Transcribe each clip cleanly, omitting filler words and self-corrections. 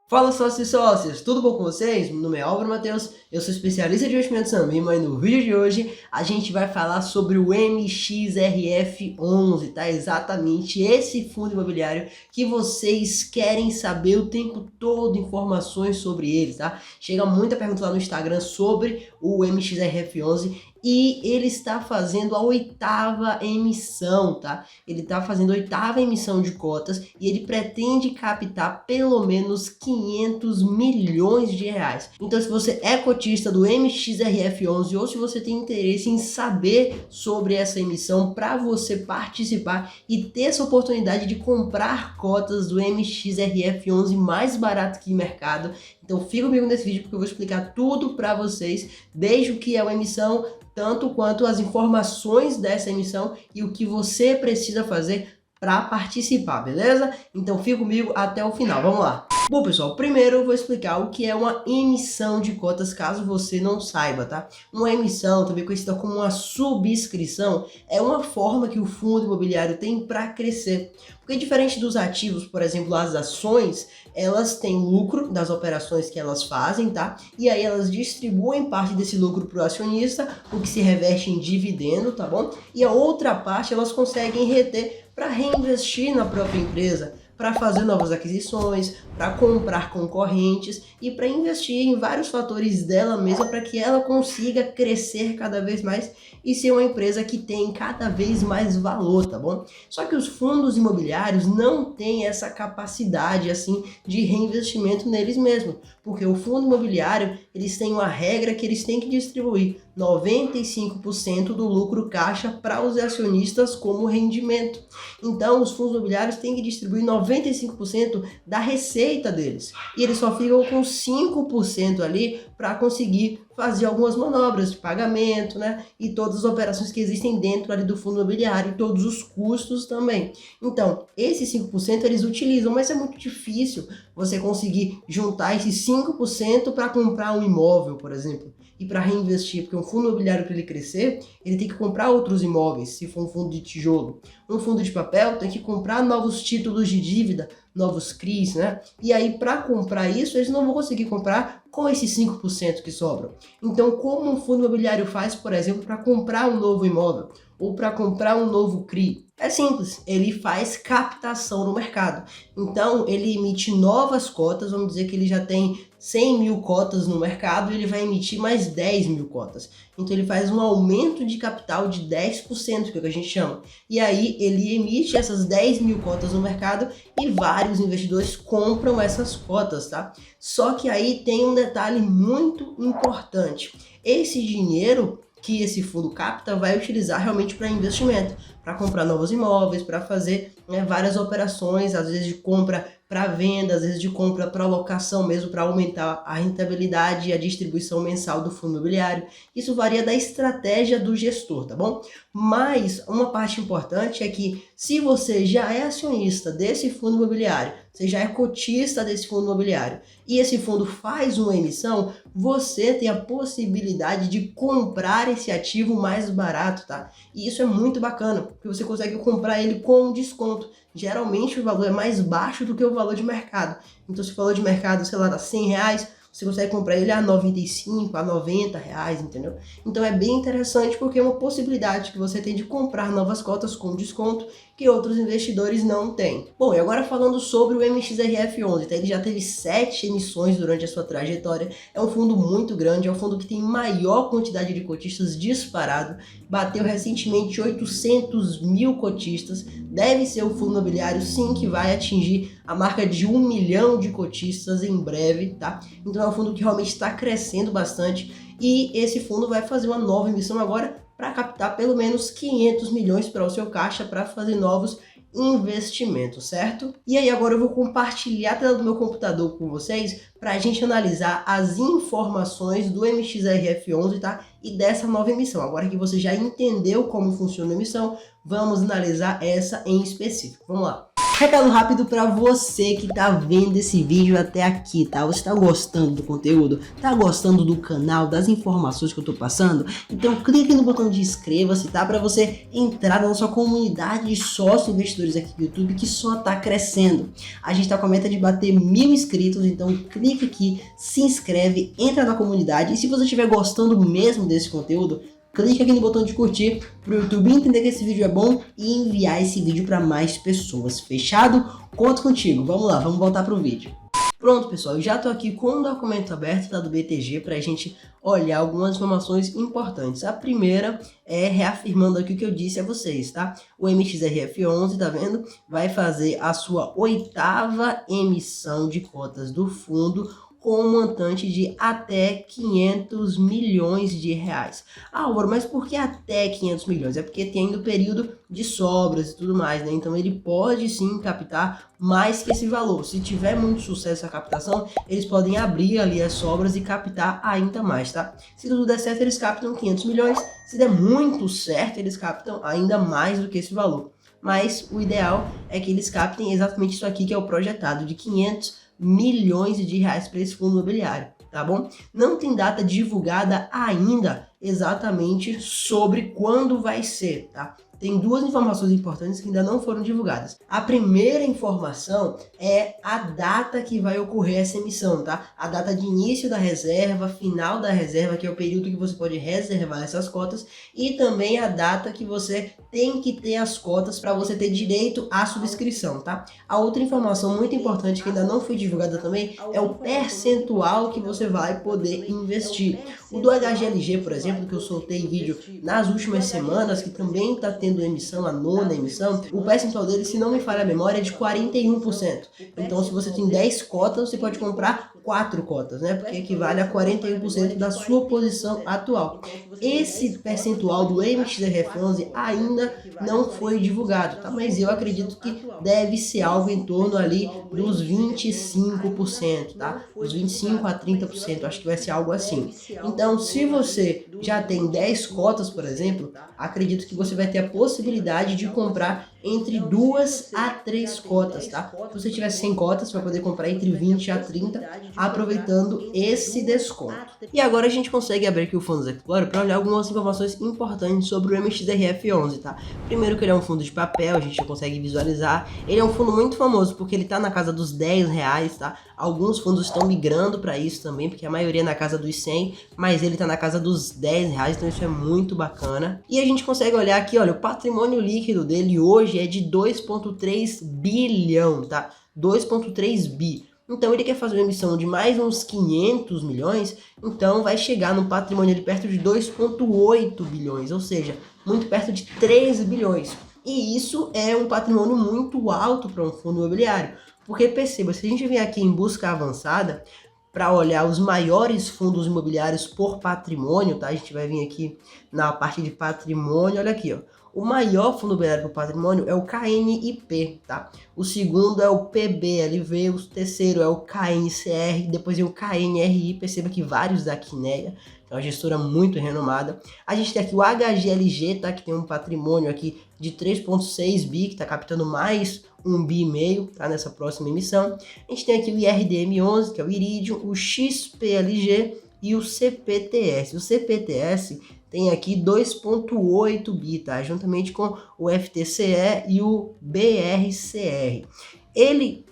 Fala sócios e sócias, tudo bom com vocês? Meu nome é Álvaro Matheus, eu sou especialista de investimentos Ambima e no vídeo de hoje a gente vai falar sobre o MXRF11, tá? Exatamente esse fundo imobiliário que vocês querem saber o tempo todo, informações sobre ele, tá? Chega muita pergunta lá no Instagram sobre o MXRF11 e ele está fazendo a 8ª emissão, tá? Ele está fazendo a 8ª emissão de cotas e ele pretende captar pelo menos 500 milhões de reais. Então, se você é cotista do MXRF11 ou se você tem interesse em saber sobre essa emissão para você participar e ter essa oportunidade de comprar cotas do MXRF11 mais barato que o mercado, então fica comigo nesse vídeo porque eu vou explicar tudo para vocês, desde o que é uma emissão, tanto quanto as informações dessa emissão e o que você precisa fazer para participar, beleza? Então fica comigo até o final, vamos lá. Bom pessoal, primeiro eu vou explicar o que é uma emissão de cotas, caso você não saiba, tá? Uma emissão, também conhecida como uma subscrição, é uma forma que o fundo imobiliário tem para crescer. Porque diferente dos ativos, por exemplo, as ações, elas têm lucro das operações que elas fazem, tá? E aí elas distribuem parte desse lucro para o acionista, o que se reverte em dividendo, tá bom? E a outra parte elas conseguem reter para reinvestir na própria empresa, para fazer novas aquisições, para comprar concorrentes e para investir em vários fatores dela mesma para que ela consiga crescer cada vez mais e ser uma empresa que tem cada vez mais valor, tá bom? Só que os fundos imobiliários não têm essa capacidade assim de reinvestimento neles mesmos, porque o fundo imobiliário, eles têm uma regra que eles têm que distribuir 95% do lucro caixa para os acionistas como rendimento. Então, os fundos imobiliários têm que distribuir 95% da receita deles. E eles só ficam com 5% ali para conseguir fazer algumas manobras de pagamento, né? E todas as operações que existem dentro ali do fundo imobiliário, e todos os custos também. Então, esses 5% eles utilizam, mas é muito difícil você conseguir juntar esses 5% para comprar um imóvel, por exemplo, e para reinvestir, porque um fundo imobiliário, para ele crescer, ele tem que comprar outros imóveis, se for um fundo de tijolo. Um fundo de papel tem que comprar novos títulos de dívida, novos CRIs, né? E aí, para comprar isso, eles não vão conseguir comprar com esses 5% que sobram. Então, como um fundo imobiliário faz, por exemplo, para comprar um novo imóvel ou para comprar um novo CRI? É simples, ele faz captação no mercado. Então, ele emite novas cotas, vamos dizer que ele já tem 100 mil cotas no mercado e ele vai emitir mais 10 mil cotas. Então, ele faz um aumento de capital de 10%, que é o que a gente chama. E aí, ele emite essas 10 mil cotas no mercado e vários investidores compram essas cotas, tá? Só que aí tem um detalhe muito importante. Esse dinheiro que esse fundo capta vai utilizar realmente para investimento, para comprar novos imóveis, para fazer várias operações, às vezes de compra para venda, às vezes de compra para locação mesmo, para aumentar a rentabilidade e a distribuição mensal do fundo imobiliário. Isso varia da estratégia do gestor, tá bom? Mas uma parte importante é que se você já é acionista desse fundo imobiliário, você já é cotista desse fundo imobiliário e esse fundo faz uma emissão, você tem a possibilidade de comprar esse ativo mais barato, tá? E isso é muito bacana, porque você consegue comprar ele com desconto. Geralmente o valor é mais baixo do que o valor de mercado. Então, se o valor de mercado, sei lá, dá 100 reais, você consegue comprar ele a 95, a 90 reais, entendeu? Então é bem interessante porque é uma possibilidade que você tem de comprar novas cotas com desconto que outros investidores não têm. Bom, e agora falando sobre o MXRF11, tá? Ele já teve 7 emissões durante a sua trajetória, é um fundo muito grande, é um fundo que tem maior quantidade de cotistas disparado, bateu recentemente 800 mil cotistas, deve ser o fundo imobiliário sim que vai atingir a marca de 1 milhão de cotistas em breve, tá? Então é um fundo que realmente está crescendo bastante e esse fundo vai fazer uma nova emissão agora para captar pelo menos 500 milhões para o seu caixa para fazer novos investimentos, certo? E aí agora eu vou compartilhar a tela do meu computador com vocês para a gente analisar as informações do MXRF11, tá? e dessa nova emissão. Agora que você já entendeu como funciona a emissão, vamos analisar essa em específico. Vamos lá. Recado rápido para você que tá vendo esse vídeo até aqui, tá? Você tá gostando do conteúdo? Tá gostando do canal, das informações que eu tô passando? Então clique no botão de inscreva-se, tá? Para você entrar na nossa comunidade de sócios investidores aqui do YouTube, que só tá crescendo. A gente tá com a meta de bater 1000 inscritos, então clique aqui, se inscreve, entra na comunidade. E se você estiver gostando mesmo desse conteúdo, clique aqui no botão de curtir para o YouTube entender que esse vídeo é bom e enviar esse vídeo para mais pessoas. Fechado? Conto contigo. Vamos lá, vamos voltar para o vídeo. Pronto, pessoal, eu já estou aqui com o documento aberto, tá, do BTG, para a gente olhar algumas informações importantes. A primeira é reafirmando aqui o que eu disse a vocês, tá? O MXRF11, tá vendo? Vai fazer a sua 8ª emissão de cotas do fundo, com um montante de até 500 milhões de reais. Ah, Álvaro, mas por que até 500 milhões? É porque tem ainda o período de sobras e tudo mais, né? Então ele pode sim captar mais que esse valor. Se tiver muito sucesso a captação, eles podem abrir ali as sobras e captar ainda mais, tá? Se tudo der certo, eles captam 500 milhões. Se der muito certo, eles captam ainda mais do que esse valor. Mas o ideal é que eles captem exatamente isso aqui que é o projetado, de 500 milhões de reais para esse fundo imobiliário, tá bom? Não tem data divulgada ainda exatamente sobre quando vai ser, tá? Tem duas informações importantes que ainda não foram divulgadas. A primeira informação é a data que vai ocorrer essa emissão, tá? A data de início da reserva, final da reserva, que é o período que você pode reservar essas cotas, e também a data que você tem que ter as cotas para você ter direito à subscrição, tá? A outra informação muito importante que ainda não foi divulgada também é o percentual que você vai poder investir. O do HGLG, por exemplo, que eu soltei vídeo nas últimas semanas, que também está tendo emissão, a 9ª emissão, o percentual dele, se não me falha a memória, é de 41%. Então, se você tem 10 cotas, você pode comprar 4 cotas, né? Porque equivale a 41% da sua posição atual. Esse percentual do MXRF11 ainda não foi divulgado, tá? Mas eu acredito que deve ser algo em torno ali dos 25%, tá? Dos 25% a 30%, acho que vai ser algo assim. Então, se você já tem 10 cotas, por exemplo, acredito que você vai ter a possibilidade de comprar entre 2 a 3 cotas, tá? Se você tiver 100 cotas, você vai poder comprar entre 20 a 30, aproveitando esse desconto. E agora a gente consegue abrir aqui o Fundos Explorer para olhar algumas informações importantes sobre o MXRF11, tá? Primeiro que ele é um fundo de papel, a gente já consegue visualizar. Ele é um fundo muito famoso porque ele tá na casa dos 10 reais, tá? Alguns fundos estão migrando para isso também, porque a maioria é na casa dos 100, mas ele tá na casa dos 10 reais, então isso é muito bacana. E a gente consegue olhar aqui, olha, o patrimônio líquido dele hoje é de 2,3 bilhão, tá? 2,3 bi. Então ele quer fazer uma emissão de mais uns 500 milhões, então vai chegar no patrimônio ali perto de 2,8 bilhões, ou seja, muito perto de 3 bilhões. E isso é um patrimônio muito alto para um fundo imobiliário, porque perceba, se a gente vier aqui em busca avançada, para olhar os maiores fundos imobiliários por patrimônio, tá? A gente vai vir aqui na parte de patrimônio, olha aqui, ó. O maior fundo imobiliário por patrimônio é o KNIP, tá? O segundo é o PBLV, o terceiro é o KNCR, depois é o KNRI, perceba que vários da Quineia, é uma gestora muito renomada. A gente tem aqui o HGLG, tá? Que tem um patrimônio aqui de 3,6 bi, que está captando mais 1,5 bi, tá? Nessa próxima emissão. A gente tem aqui o IRDM11, que é o Iridium, o XPLG e o CPTS. O CPTS tem aqui 2,8 bi, tá? Juntamente com o FTCE e o BRCR.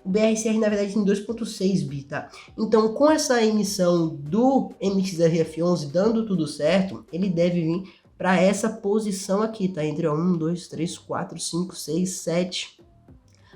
O BRCR na verdade tem 2,6 bi, tá? Então com essa emissão do MXRF11 dando tudo certo, ele deve vir para essa posição aqui, tá? Entre 1, 2, 3, 4, 5, 6, 7...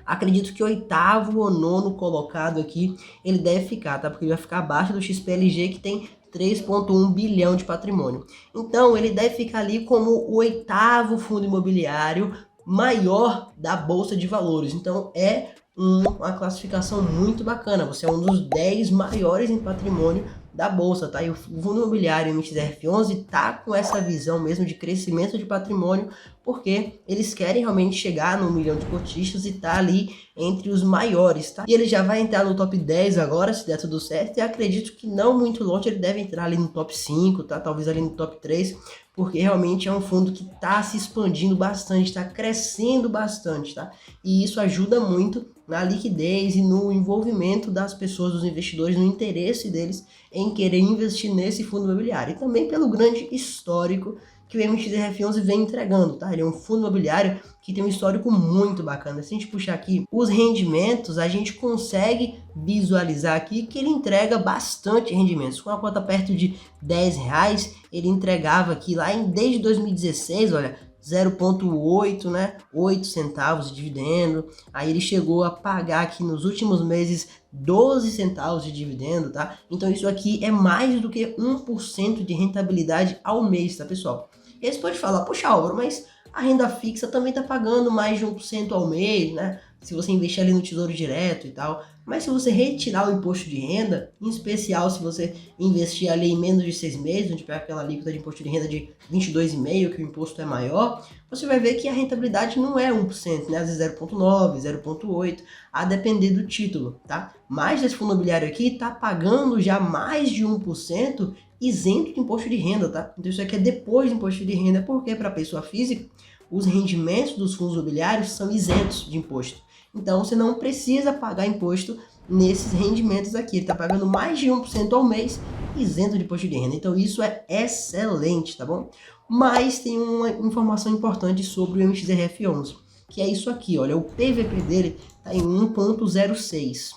Acredito que o 8º ou 9º colocado aqui, ele deve ficar, tá? Porque ele vai ficar abaixo do XPLG, que tem 3,1 bilhão de patrimônio. Então, ele deve ficar ali como o 8º fundo imobiliário maior da Bolsa de Valores. Então, é uma classificação muito bacana. Você é um dos 10 maiores em patrimônio da bolsa, tá? E o fundo imobiliário MXRF11 tá com essa visão mesmo de crescimento de patrimônio, porque eles querem realmente chegar no 1 milhão de cotistas e tá ali entre os maiores, tá? E ele já vai entrar no top 10 agora, se der tudo certo, e acredito que não muito longe ele deve entrar ali no top 5, tá? Talvez ali no top 3, porque realmente é um fundo que está se expandindo bastante, está crescendo bastante, tá? E isso ajuda muito na liquidez e no envolvimento das pessoas, dos investidores, no interesse deles em querer investir nesse fundo imobiliário. E também pelo grande histórico que o MXRF11 vem entregando, tá? Ele é um fundo imobiliário que tem um histórico muito bacana. Se a gente puxar aqui os rendimentos, a gente consegue visualizar aqui que ele entrega bastante rendimentos. Com a cota perto de R$10, ele entregava aqui desde 2016, olha, 0,8, né? 8 centavos de dividendo. Aí ele chegou a pagar aqui nos últimos meses 12 centavos de dividendo, tá? Então isso aqui é mais do que 1% de rentabilidade ao mês, tá, pessoal? E aí você pode falar, poxa, Álvaro, mas a renda fixa também tá pagando mais de 1% ao mês, né? Se você investir ali no Tesouro Direto e tal. Mas se você retirar o imposto de renda, em especial se você investir ali em menos de 6 meses, onde pega aquela alíquota de imposto de renda de 22,5%, que o imposto é maior, você vai ver que a rentabilidade não é 1%, né? Às vezes 0,9%, 0,8%, a depender do título, tá? Mas esse fundo imobiliário aqui tá pagando já mais de 1% isento de imposto de renda, tá? Então isso aqui é depois do imposto de renda, porque para a pessoa física, os rendimentos dos fundos imobiliários são isentos de imposto. Então você não precisa pagar imposto nesses rendimentos aqui. Ele está pagando mais de 1% ao mês isento de imposto de renda. Então isso é excelente, tá bom? Mas tem uma informação importante sobre o MXRF11, que é isso aqui, olha, o PVP dele está em 1,06.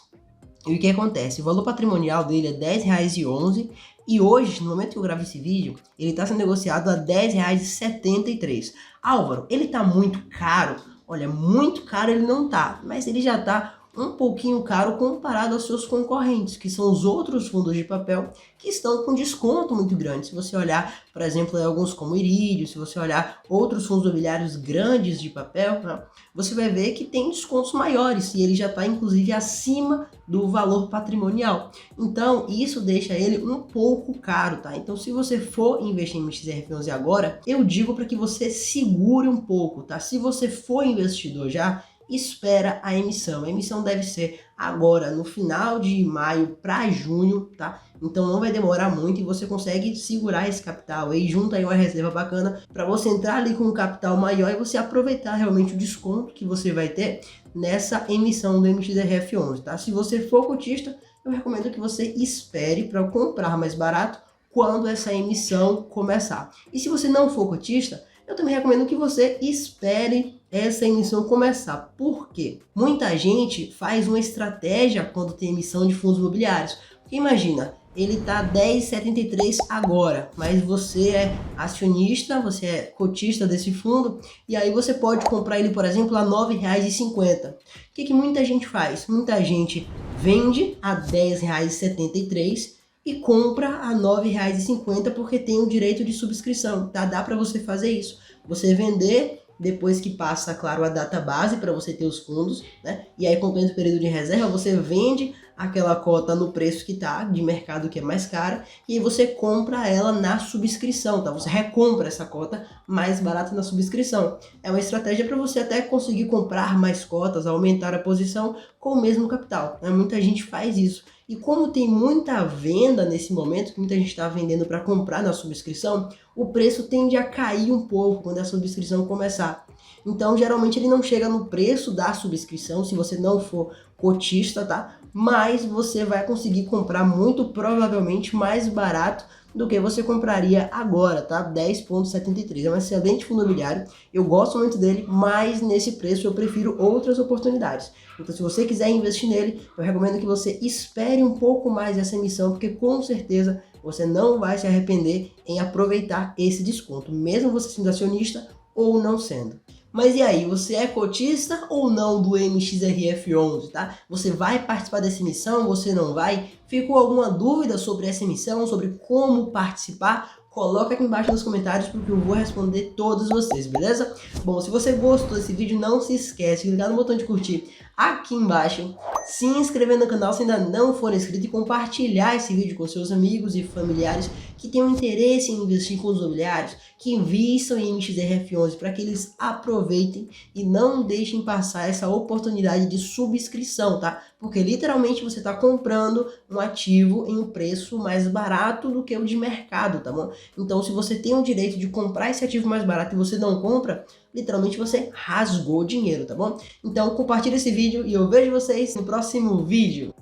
E o que acontece? O valor patrimonial dele é R$10,11 e hoje, no momento que eu gravo esse vídeo, ele está sendo negociado a R$10,73. Álvaro, ele está muito caro? Olha, muito caro ele não tá, mas ele já tá um pouquinho caro comparado aos seus concorrentes, que são os outros fundos de papel que estão com desconto muito grande. Se você olhar, por exemplo, alguns como Iridium, se você olhar outros fundos imobiliários grandes de papel, né, você vai ver que tem descontos maiores e ele já está inclusive acima do valor patrimonial. Então isso deixa ele um pouco caro, tá? Então se você for investir em MXRF11 agora, eu digo para que você segure um pouco, tá? Se você for investidor já, espera a emissão. A emissão deve ser agora no final de maio para junho, tá? Então não vai demorar muito e você consegue segurar esse capital aí, junta aí uma reserva bacana para você entrar ali com um capital maior e você aproveitar realmente o desconto que você vai ter nessa emissão do MXRF11, tá? Se você for cotista, eu recomendo que você espere para comprar mais barato quando essa emissão começar. E se você não for cotista, eu também recomendo que você espere essa emissão começar. Por quê? Muita gente faz uma estratégia quando tem emissão de fundos imobiliários. Porque imagina, ele está R$10,73 agora, mas você é acionista, você é cotista desse fundo, e aí você pode comprar ele, por exemplo, a R$9,50. O que muita gente faz? Muita gente vende a R$10,73 e compra a R$9,50 porque tem o direito de subscrição, tá? Dá para você fazer isso. Você vender depois que passa, claro, a data base para você ter os fundos, né? E aí, completa o período de reserva, você vende aquela cota no preço que tá, de mercado que é mais cara, e aí você compra ela na subscrição, tá? Você recompra essa cota mais barata na subscrição. É uma estratégia para você até conseguir comprar mais cotas, aumentar a posição com o mesmo capital, né? Muita gente faz isso. E como tem muita venda nesse momento, que muita gente está vendendo para comprar na subscrição, o preço tende a cair um pouco quando a subscrição começar. Então, geralmente ele não chega no preço da subscrição, se você não for cotista, tá? Mas você vai conseguir comprar muito provavelmente mais barato do que você compraria agora, tá? 10,73. É um excelente fundo imobiliário, eu gosto muito dele, mas nesse preço eu prefiro outras oportunidades. Então, se você quiser investir nele, eu recomendo que você espere um pouco mais essa emissão, porque com certeza você não vai se arrepender em aproveitar esse desconto, mesmo você sendo acionista ou não sendo. Mas e aí, você é cotista ou não do MXRF11, tá? Você vai participar dessa emissão, você não vai? Ficou alguma dúvida sobre essa emissão, sobre como participar? coloca aqui embaixo nos comentários porque eu vou responder todos vocês, beleza? Bom, se você gostou desse vídeo, não se esquece de clicar no botão de curtir aqui embaixo, se inscrever no canal se ainda não for inscrito e compartilhar esse vídeo com seus amigos e familiares que tenham interesse em investir em fundos imobiliários, que invistam em MXRF11 para que eles aproveitem e não deixem passar essa oportunidade de subscrição, tá? Porque literalmente você está comprando um ativo em um preço mais barato do que o de mercado, tá bom? Então, se você tem o direito de comprar esse ativo mais barato e você não compra, literalmente você rasgou dinheiro, tá bom? Então, compartilha esse vídeo e eu vejo vocês no próximo vídeo.